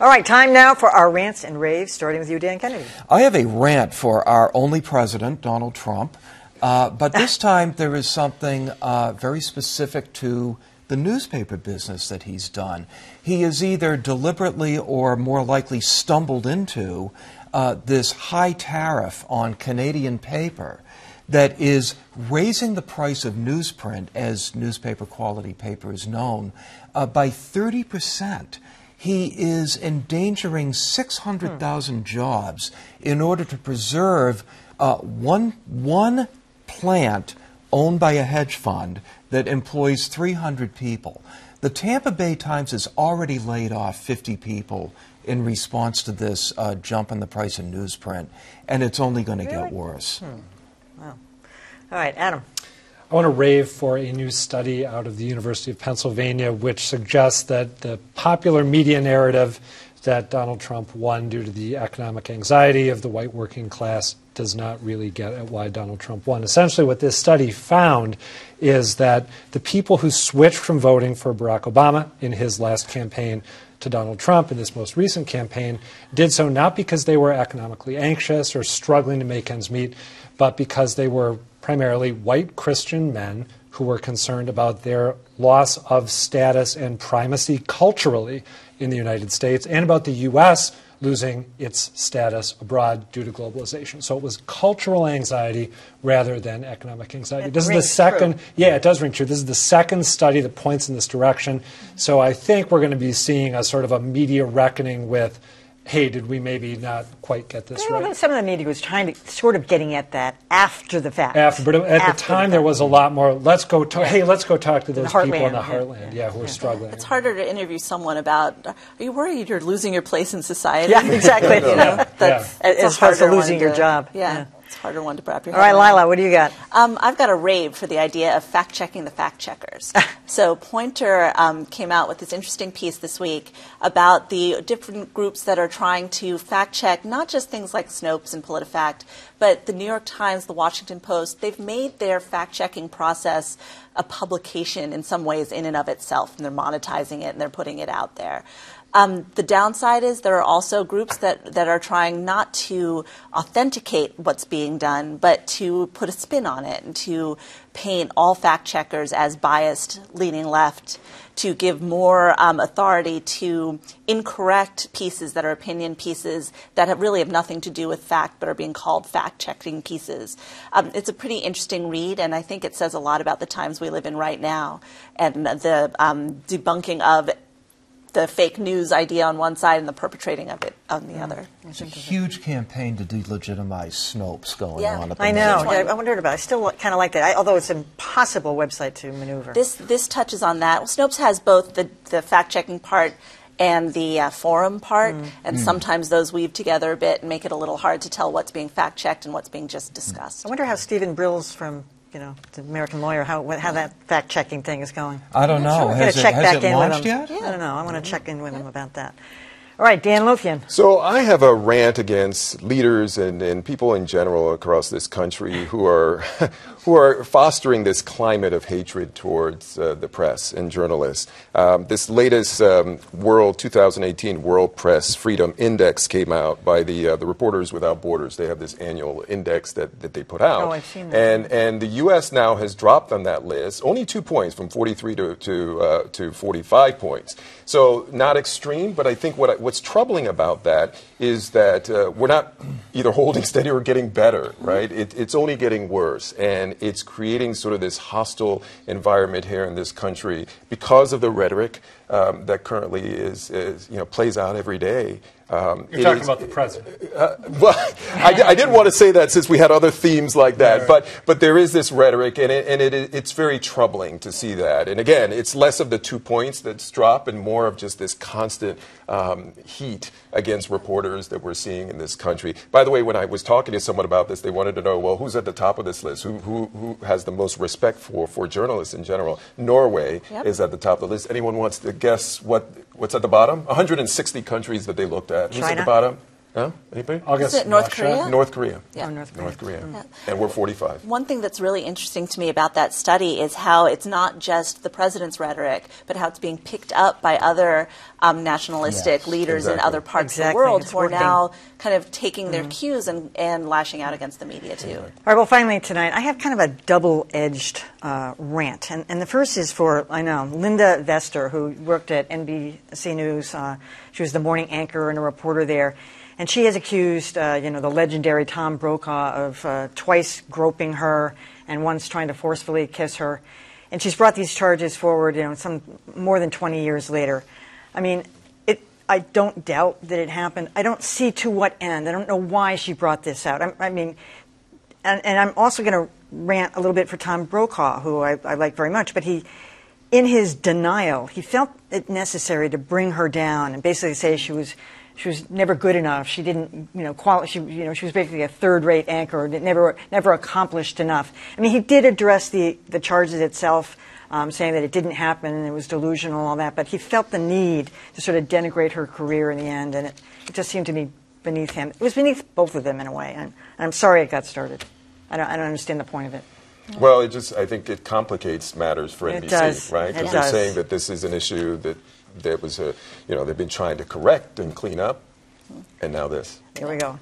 All right, time now for our rants and raves, starting with you, Dan Kennedy. I have a rant for our only president, Donald Trump, but this time there is something very specific to the newspaper business that he's done. He has either deliberately or more likely stumbled into this high tariff on Canadian paper that is raising the price of newsprint, as newspaper quality paper is known, by 30%. He is endangering 600,000 jobs in order to preserve one plant owned by a hedge fund that employs 300 people. The Tampa Bay Times has already laid off 50 people in response to this jump in the price of newsprint, and it's only going to get worse. Wow. All right, Adam. I want to rave for a new study out of the University of Pennsylvania which suggests that the popular media narrative that Donald Trump won due to the economic anxiety of the white working class does not really get at why Donald Trump won. Essentially what this study found is that the people who switched from voting for Barack Obama in his last campaign to Donald Trump in this most recent campaign did so not because they were economically anxious or struggling to make ends meet, but because they were primarily white Christian men who were concerned about their loss of status and primacy culturally in the United States and about the U.S. losing its status abroad due to globalization. So it was cultural anxiety rather than economic anxiety. This is the second, yeah, it does ring true. This is the second study that points in this direction. So I think we're going to be seeing a sort of a media reckoning with, hey, did we maybe not quite get this right? Some of the media was trying to sort of getting at that after the fact. But at the time there was a lot more, let's go talk to those people in the heartland, who are struggling. It's harder to interview someone about, are you worried you're losing your place in society? Yeah, exactly. As opposed to losing your job. Yeah. It's a harder one to wrap your head around. All right, Lila, what do you got? I've got a rave for the idea of fact-checking the fact-checkers. So Poynter came out with this interesting piece this week about the different groups that are trying to fact-check not just things like Snopes and PolitiFact, but the New York Times, the Washington Post. They've made their fact-checking process a publication in some ways in and of itself, and they're monetizing it and they're putting it out there. The downside is there are also groups that are trying not to authenticate what's being done, but to put a spin on it and to paint all fact checkers as biased, leaning left, to give more authority to incorrect pieces that are opinion pieces that really have nothing to do with fact but are being called fact-checking pieces. It's a pretty interesting read, and I think it says a lot about the times we live in right now and the debunking of the fake news idea on one side and the perpetrating of it on the other. It's a huge campaign to delegitimize Snopes going on. I know. I wondered about it. I still kind of like that, although it's an impossible website to maneuver. This touches on that. Well, Snopes has both the fact-checking part and the forum part, and sometimes those weave together a bit and make it a little hard to tell what's being fact-checked and what's being just discussed. I wonder how Stephen Brills from the American Lawyer, how that fact-checking thing is going. I don't know. Has it launched yet? I don't know. I want to check in with him about that. All right, Dan Lothian. So I have a rant against leaders and people in general across this country who are fostering this climate of hatred towards the press and journalists. This latest 2018 World Press Freedom Index came out by the Reporters Without Borders. They have this annual index that they put out. Oh, I've seen that. And the U.S. now has dropped on that list, only 2 points, from 43 to 45 points. So not extreme, but I think what's troubling about that is that we're not either holding steady or getting better, right? It's only getting worse, and it's creating sort of this hostile environment here in this country because of the rhetoric that currently plays out every day. You're talking about the president. Well, I didn't want to say that since we had other themes like that, right. but there is this rhetoric, and it's very troubling to see that. And again, it's less of the 2 points that's dropped and more of just this constant heat against reporters that we're seeing in this country. By the way, when I was talking to someone about this, they wanted to know, well, who's at the top of this list? Who has the most respect for journalists in general? Norway is at the top of the list. Anyone wants to guess what's at the bottom? 160 countries that they looked at. Who's at the bottom? Huh? Anybody? August, Is it North Russia. Korea? North Korea. Yeah. Oh, North Korea. Yeah. And we're 45. One thing that's really interesting to me about that study is how it's not just the president's rhetoric, but how it's being picked up by other nationalistic Yes, leaders in exactly. other parts of the Exactly. world It's who are working. now kind of taking their cues and lashing out against the media, too. All right, well, finally tonight, I have kind of a double-edged rant. And the first is for, I know, Linda Vester, who worked at NBC News. She was the morning anchor and a reporter there. And she has accused, the legendary Tom Brokaw of twice groping her and once trying to forcefully kiss her. And she's brought these charges forward, some more than 20 years later. I mean, I don't doubt that it happened. I don't see to what end. I don't know why she brought this out. And I'm also going to rant a little bit for Tom Brokaw, who I like very much. But in his denial, he felt it necessary to bring her down and basically say she was never good enough. She didn't, she was basically a third-rate anchor that never accomplished enough. I mean, he did address the charges itself, saying that it didn't happen and it was delusional and all that, but he felt the need to sort of denigrate her career in the end, and it just seemed to be beneath him. It was beneath both of them in a way, and I'm sorry it got started. I don't understand the point of it. Well, I think it complicates matters for It NBC, does. right? It Because they're does. saying that this is an issue that they've been trying to correct and clean up, and now this. Here we go.